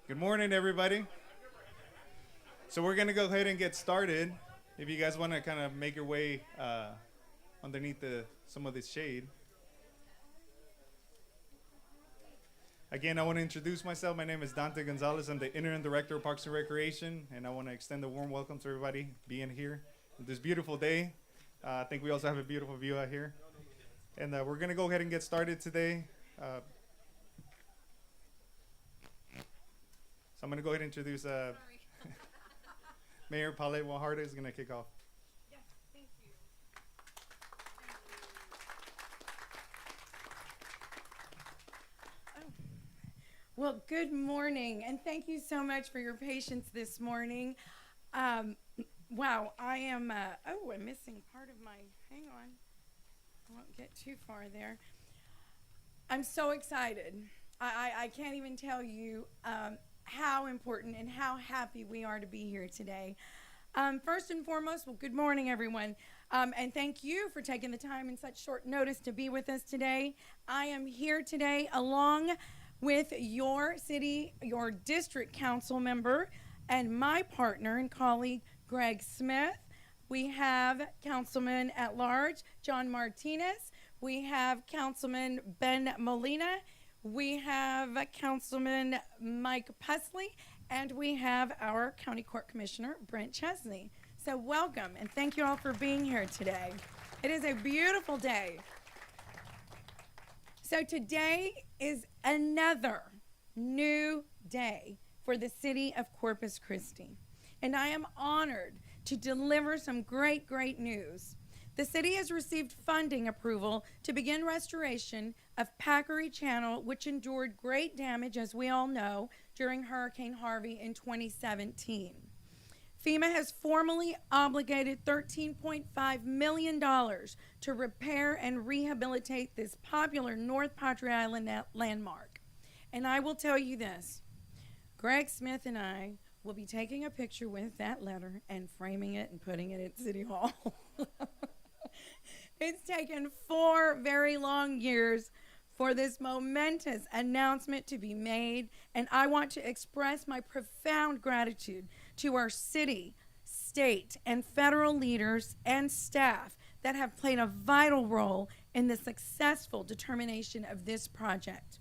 Good morning, everybody. So we're gonna go ahead and get started. If you guys want to kind of make your way underneath some of this shade. Again, I want to introduce myself. My name is Dante Gonzalez. I'm the Interim Director of Parks and Recreation, and I want to extend a warm welcome to everybody being here this beautiful day. I think we also have a beautiful view out here. And we're going to go ahead and get started today. So I'm going to go ahead and introduce Mayor Paulette Wajardo is going to kick off. Yes, thank you. Oh. Well, good morning, and thank you so much for your patience this morning. Wow, I am, I'm missing part of my, hang on, I won't get too far there. I'm so excited. I can't even tell you how important and how happy we are to be here today. First and foremost, well, good morning, everyone. And thank you for taking the time in such short notice to be with us today. I am here today along with your city, your district council member, and my partner and colleague, Greg Smith. We have Councilman at Large, John Martinez. We have Councilman Ben Molina. We have Councilman Mike Pusley, and we have our County Court Commissioner, Brent Chesney. So welcome, and thank you all for being here today. It is a beautiful day. So today is another new day for the city of Corpus Christi, and I am honored to deliver some great news. The city has received funding approval to begin restoration of Packery Channel, which endured great damage, as we all know, during Hurricane Harvey in 2017. FEMA has formally obligated $13.5 million to repair and rehabilitate this popular North Padre Island landmark. And I will tell you this, Greg Smith and I will be taking a picture with that letter and framing it and putting it at City Hall. It's taken 4 very long years for this momentous announcement to be made, and I want to express my profound gratitude to our city, state, and federal leaders and staff that have played a vital role in the successful determination of this project.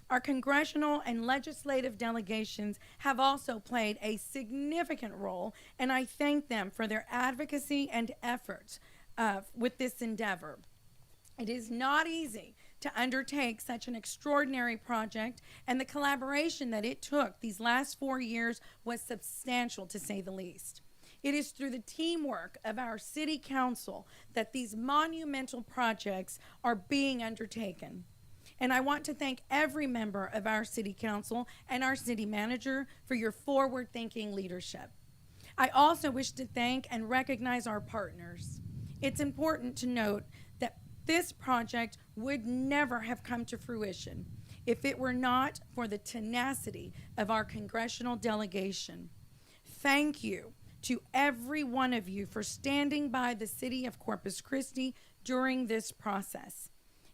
Our congressional and legislative delegations have also played a significant role, and I thank them for their advocacy and efforts with this endeavor. It is not easy to undertake such an extraordinary project, and the collaboration that it took these last 4 years was substantial, to say the least. It is through the teamwork of our city council that these monumental projects are being undertaken. And I want to thank every member of our city council and our city manager for your forward-thinking leadership. I also wish to thank and recognize our partners. It's important to note that this project would never have come to fruition if it were not for the tenacity of our congressional delegation. Thank you to every one of you for standing by the city of Corpus Christi during this process.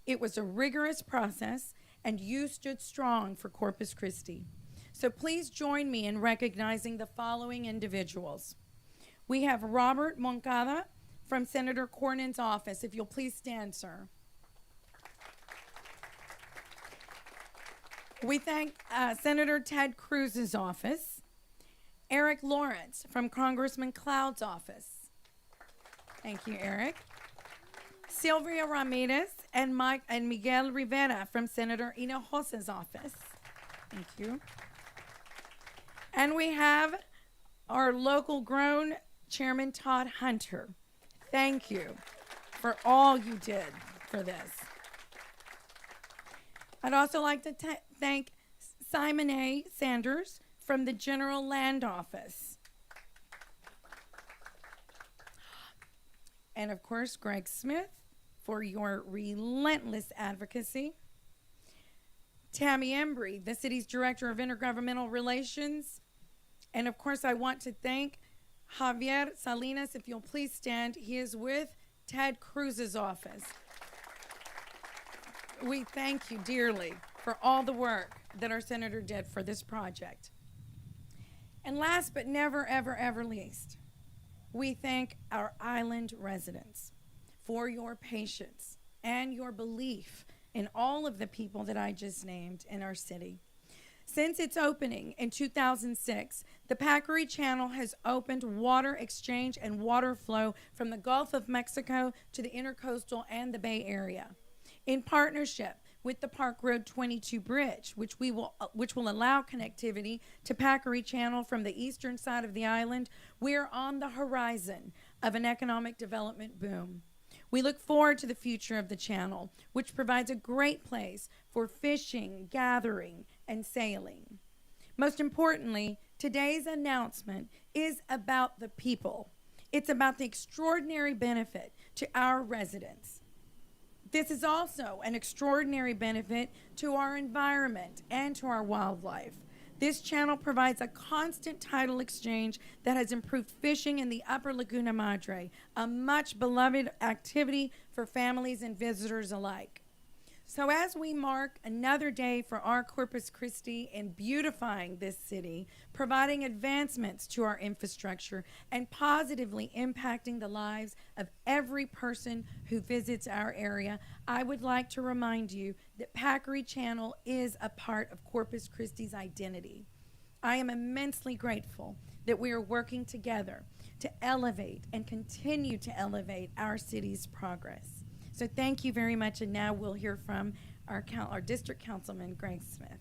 It was a rigorous process, and you stood strong for Corpus Christi. So please join me in recognizing the following individuals. We have Robert Moncada from Senator Cornyn's office. If you'll please stand, sir. We thank Senator Ted Cruz's office. Eric Lawrence from Congressman Cloud's office. Thank you, Eric. Sylvia Ramirez and Miguel Rivera from Senator Hinojos's office. Thank you. And we have our local grown Chairman Todd Hunter. Thank you for all you did for this. I'd also like to thank Simon A. Sanders from the General Land Office. And of course, Greg Smith for your relentless advocacy. Tammy Embry, the city's Director of Intergovernmental Relations. And of course, I want to thank Javier Salinas, if you'll please stand. He is with Ted Cruz's office. We thank you dearly for all the work that our senator did for this project. And last but never, ever, ever least, we thank our island residents for your patience and your belief in all of the people that I just named in our city. Since its opening in 2006, the Packery Channel has opened water exchange and water flow from the Gulf of Mexico to the Intercoastal and the Bay Area. In partnership with the Park Road 22 Bridge, which will allow connectivity to Packery Channel from the eastern side of the island, we're on the horizon of an economic development boom. We look forward to the future of the channel, which provides a great place for fishing, gathering, and sailing. Most importantly, today's announcement is about the people. It's about the extraordinary benefit to our residents. This is also an extraordinary benefit to our environment and to our wildlife. This channel provides a constant tidal exchange that has improved fishing in the upper Laguna Madre, a much beloved activity for families and visitors alike. So as we mark another day for our Corpus Christi in beautifying this city, providing advancements to our infrastructure, and positively impacting the lives of every person who visits our area, I would like to remind you that Packery Channel is a part of Corpus Christi's identity. I am immensely grateful that we are working together to elevate and continue to elevate our city's progress. So thank you very much, and now we'll hear from our District Councilman, Greg Smith.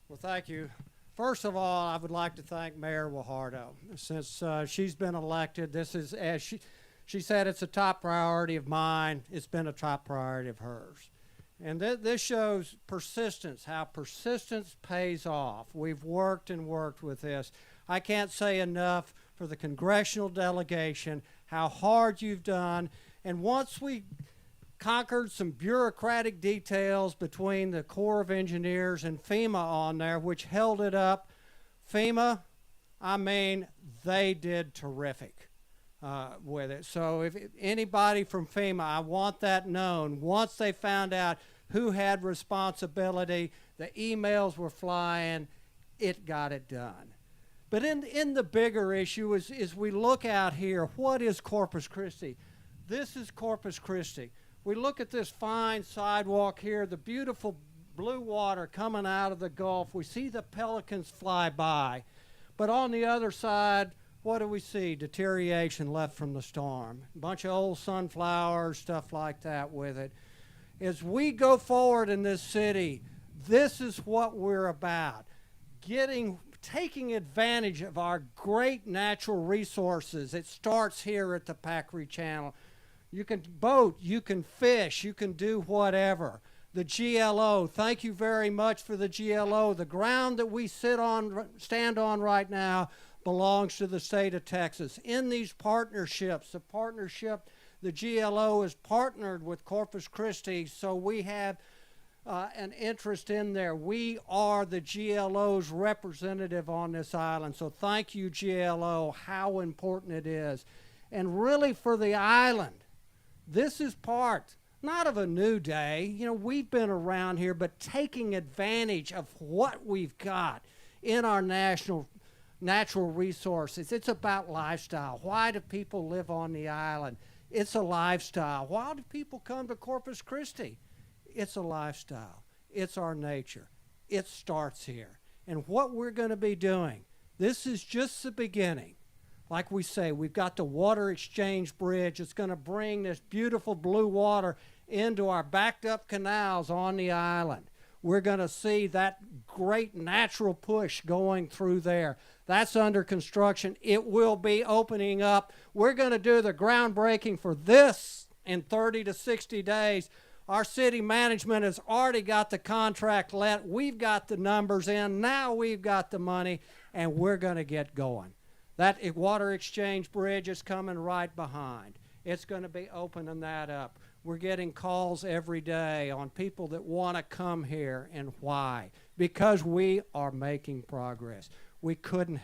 Well, thank you. First of all, I would like to thank Mayor Guajardo. Since she's been elected, this is, as she said, it's a top priority of mine. It's been a top priority of hers. And this shows persistence, how persistence pays off. We've worked and worked with this. I can't say enough for the congressional delegation, how hard you've done. And once we conquered some bureaucratic details between the Corps of Engineers and FEMA on there, which held it up, FEMA, I mean, they did terrific with it. So if anybody from FEMA, I want that known. Once they found out who had responsibility, the emails were flying, it got it done. But in the bigger issue is we look out here, what is Corpus Christi? This is Corpus Christi. We look at this fine sidewalk here, the beautiful blue water coming out of the Gulf. We see the pelicans fly by. But on the other side, what do we see? Deterioration left from the storm. A bunch of old sunflowers, stuff like that with it. As we go forward in this city, this is what we're about. Taking advantage of our great natural resources. It starts here at the Packery Channel. You can boat, you can fish, you can do whatever. The GLO, thank you very much for the GLO. The ground that we stand on right now belongs to the state of Texas. In these partnerships, the GLO is partnered with Corpus Christi, so we have an interest in there. We are the GLO's representative on this island, so thank you, GLO, how important it is. And really for the island, this is part, not of a new day. You know, we've been around here, but taking advantage of what we've got in our natural resources. It's about lifestyle. Why do people live on the island? It's a lifestyle. Why do people come to Corpus Christi? It's a lifestyle. It's our nature. It starts here. And what we're going to be doing, this is just the beginning. Like we say, we've got the water exchange bridge. It's going to bring this beautiful blue water into our backed up canals on the island. We're going to see that great natural push going through there. That's under construction. It will be opening up. We're going to do the groundbreaking for this in 30 to 60 days. Our city management has already got the contract let. We've got the numbers in. Now we've got the money, and we're going to get going. That water exchange bridge is coming right behind. It's going to be opening that up. We're getting calls every day on people that want to come here, and why? Because we are making progress. We couldn't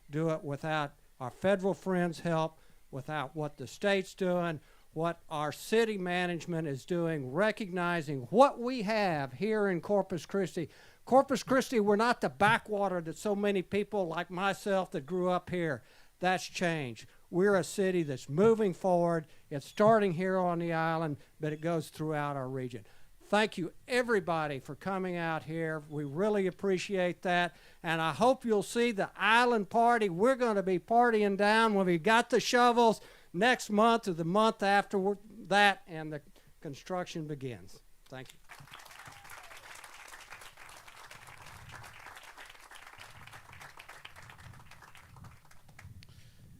do it without our federal friends' help, without what the state's doing, what our city management is doing, recognizing what we have here in Corpus Christi. Corpus Christi, we're not the backwater that so many people like myself that grew up here. That's changed. We're a city that's moving forward. It's starting here on the island, but it goes throughout our region. Thank you, everybody, for coming out here. We really appreciate that. And I hope you'll see the island party. We're going to be partying down when we got the shovels next month or the month after that, and the construction begins. Thank you.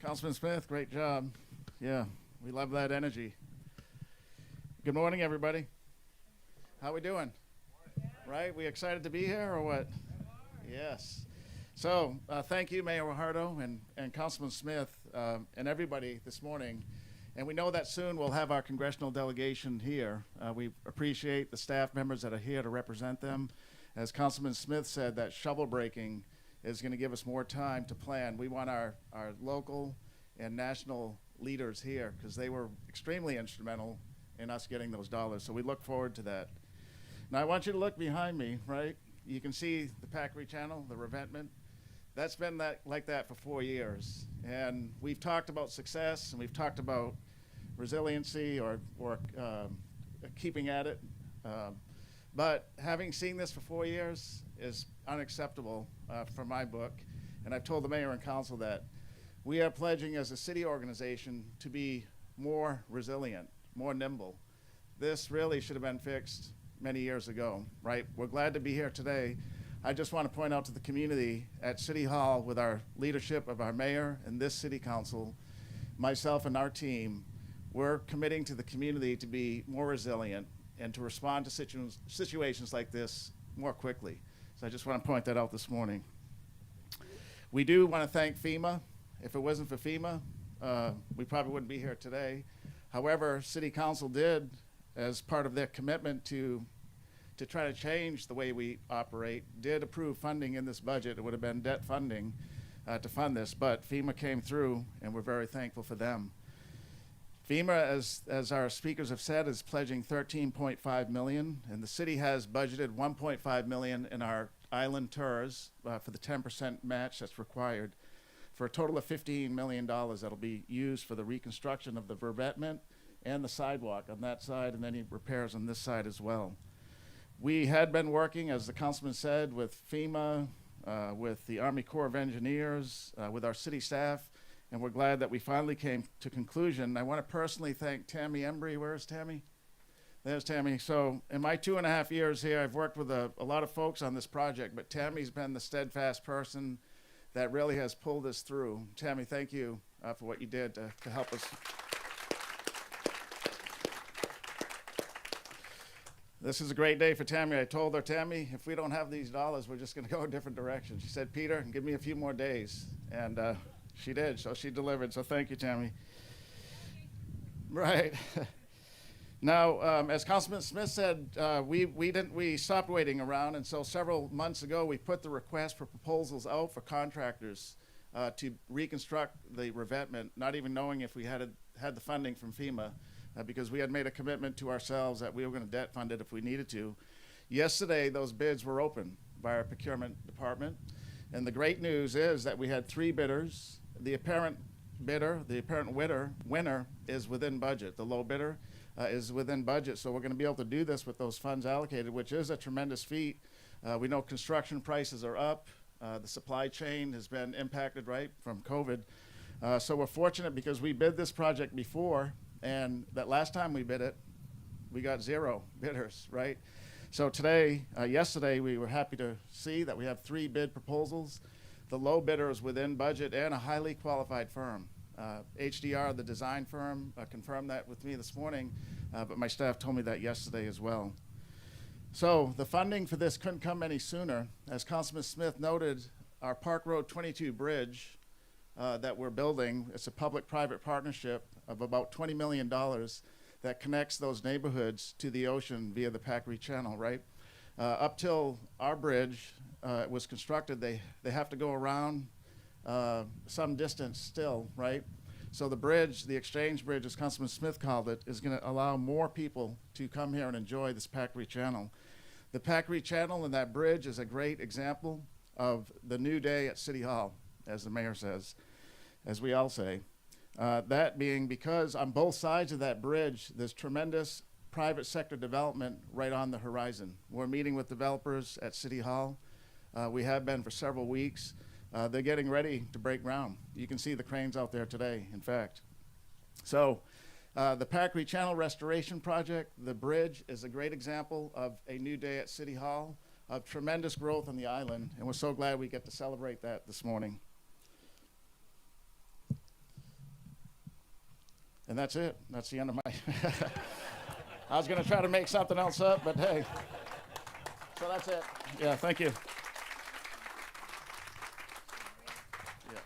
Councilman Smith, great job. Yeah, we love that energy. Good morning, everybody. How we doing? Right? We excited to be here or what? Yes. So thank you, Mayor Guajardo and Councilman Smith and everybody this morning. And we know that soon we'll have our congressional delegation here. We appreciate the staff members that are here to represent them. As Councilman Smith said, that shovel breaking is going to give us more time to plan. We want our local and national leaders here because they were extremely instrumental in us getting those dollars. So we look forward to that. Now I want you to look behind me, right? You can see the Packery channel, the revetment. That's been like that for 4 years. And we've talked about success and we've talked about resiliency or keeping at it. But having seen this for 4 years is unacceptable for my book. And I've told the mayor and council that we are pledging as a city organization to be more resilient, more nimble. This really should have been fixed many years ago, right? We're glad to be here today. I just want to point out to the community at City Hall with our leadership of our mayor and this city council, myself and our team, we're committing to the community to be more resilient and to respond to situations like this more quickly. So I just want to point that out this morning. We do want to thank FEMA. If it wasn't for FEMA, we probably wouldn't be here today. However, City Council did, as part of their commitment to try to change the way we operate, did approve funding in this budget. It would have been debt funding to fund this, but FEMA came through, and we're very thankful for them. FEMA, as our speakers have said, is pledging $13.5 million, and the city has budgeted $1.5 million in our island TERS for the 10% match that's required, for a total of $15 million that'll be used for the reconstruction of the revetment and the sidewalk on that side, and any repairs on this side as well. We had been working, as the councilman said, with FEMA, with the Army Corps of Engineers, with our city staff, and we're glad that we finally came to conclusion. I want to personally thank Tammy Embry. Where is Tammy? There's Tammy. So in my 2.5 years here, I've worked with a lot of folks on this project, but Tammy's been the steadfast person that really has pulled us through. Tammy, thank you for what you did to help us. This is a great day for Tammy. I told her, Tammy, if we don't have these dollars, we're just going to go a different direction. She said, Peter, give me a few more days. And she did, so she delivered. So thank you, Tammy. Right. Now, as Councilman Smith said, we stopped waiting around, and so several months ago, we put the request for proposals out for contractors to reconstruct the revetment, not even knowing if we had the funding from FEMA. Because we had made a commitment to ourselves that we were going to debt fund it if we needed to. Yesterday, those bids were open by our procurement department. And the great news is that we had 3 bidders. The apparent winner is within budget. The low bidder is within budget. So we're going to be able to do this with those funds allocated, which is a tremendous feat. We know construction prices are up. The supply chain has been impacted, right, from COVID. So we're fortunate because we bid this project before, and that last time we bid it, we got 0 bidders, right? So yesterday, we were happy to see that we have 3 bid proposals. The low bidder is within budget and a highly qualified firm. HDR, the design firm, confirmed that with me this morning, but my staff told me that yesterday as well. So the funding for this couldn't come any sooner. As Councilman Smith noted, our Park Road 22 bridge that we're building, it's a public-private partnership of about $20 million that connects those neighborhoods to the ocean via the Packery Channel, right? Up till our bridge was constructed, they have to go around some distance still, right? So the bridge, the exchange bridge, as Councilman Smith called it, is going to allow more people to come here and enjoy this Packery Channel. The Packery Channel and that bridge is a great example of the new day at City Hall, as the mayor says, as we all say. That being because on both sides of that bridge, there's tremendous private sector development right on the horizon. We're meeting with developers at City Hall. We have been for several weeks. They're getting ready to break ground. You can see the cranes out there today, in fact. So the Packery Channel Restoration Project, the bridge, is a great example of a new day at City Hall, of tremendous growth on the island, and we're so glad we get to celebrate that this morning. And that's it. That's the end of my... I was going to try to make something else up, but hey. So that's it. Yeah, thank you. Yeah.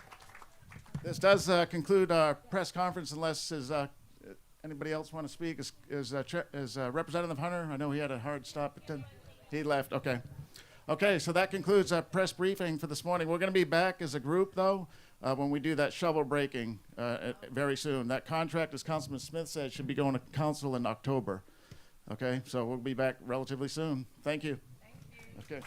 This does conclude our press conference, unless anybody else want to speak. Is Representative Hunter? I know he had a hard stop at 10. He left. Okay. Okay, so that concludes our press briefing for this morning. We're going to be back as a group, though, when we do that shovel breaking very soon. That contract, as Councilman Smith said, should be going to council in October. Okay, so we'll be back relatively soon. Thank you. Thank you. Okay.